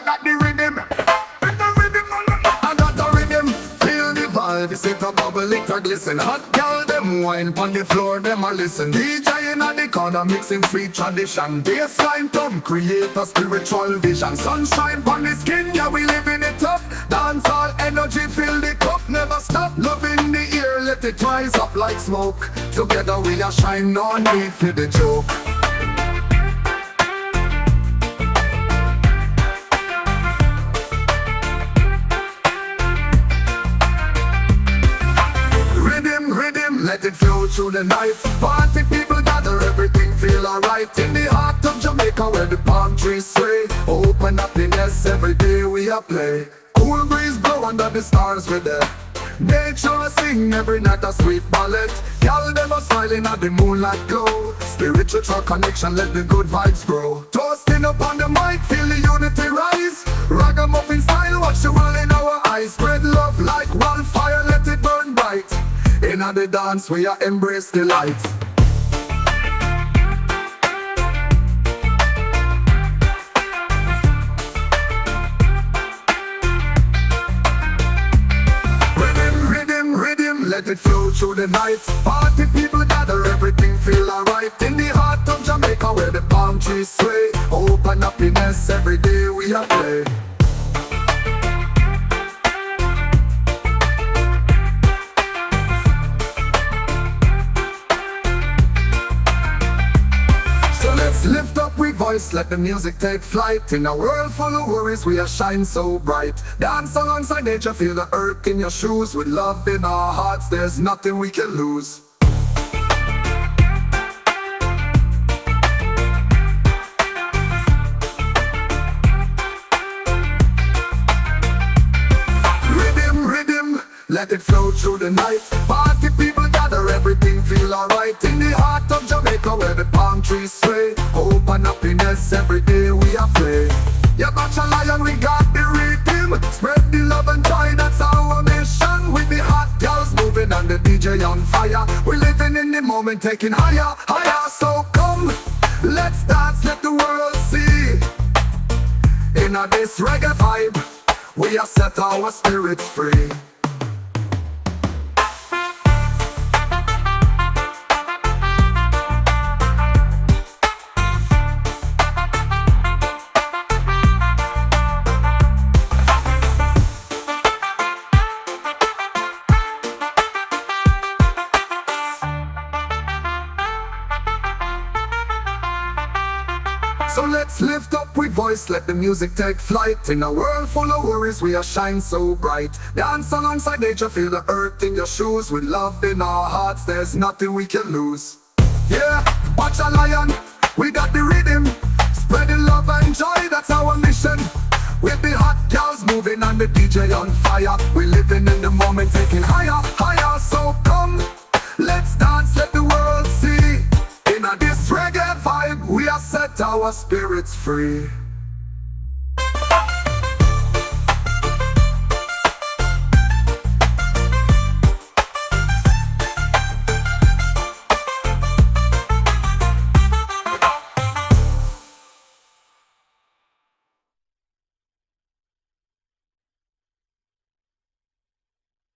got the rhythm. I got the rhythm. Feel the vibe, you sit a bubble, it a glisten. Hot girl, them wine on the floor, them a listen. DJ in the corner, mixing sweet tradition. Bassline come, create a spiritual vision. Sunshine on the skin, yeah, we living it up. Dance all energy, fill the cup, never stop. Love in the ear, let it rise up like smoke. Together we are shine, no need for the joke. Let it flow through the night. Party people gather, everything feel alright. In the heart of Jamaica where the palm trees sway. Open happiness every day we a play. Cool breeze blow under the stars we're there. Nature sing every night a sweet ballad. Y'all them a smiling at the moonlight glow. Spiritual connection, let the good vibes grow. Toasting up on the mic, feel the unity rise. Ragamuffin style, watch the world in our eyes. Spread love like wildfire, let it burn bright. In the dance we are embrace the light. Rhythm, rhythm, rhythm, let it flow through the night. Party people gather, everything feel alright. In the heart of Jamaica where the palm trees sway. Open happiness every day we are play. Lift up we voice, let the music take flight. In a world full of worries, we are shine so bright. Dance alongside nature, feel the earth in your shoes. With love in our hearts, there's nothing we can lose. Rhythm, rhythm, let it flow through the night. Party people gather, everything feel alright. In the heart of Jamaica where the palm trees sway. Hope and happiness every day we are play. Yeah, Bacha lion, we got the rhythm. Spread the love and joy, that's our mission. With the hot girls moving and the DJ on fire. We're living in the moment, taking higher, higher. So come, let's dance, let the world see. In this reggae vibe, we are set our spirits free. So let's lift up we voice, let the music take flight. In a world full of worries, we are shine so bright. Dance alongside nature, feel the earth in your shoes. With love in our hearts, there's nothing we can lose. Yeah, Bacha lion, we got the rhythm. Spreading love and joy, that's our mission. With the hot girls moving and the DJ on fire. We living in the moment, taking higher, higher. So come, let's dance, let the world see. In this reggae vibe, we are set our spirits free.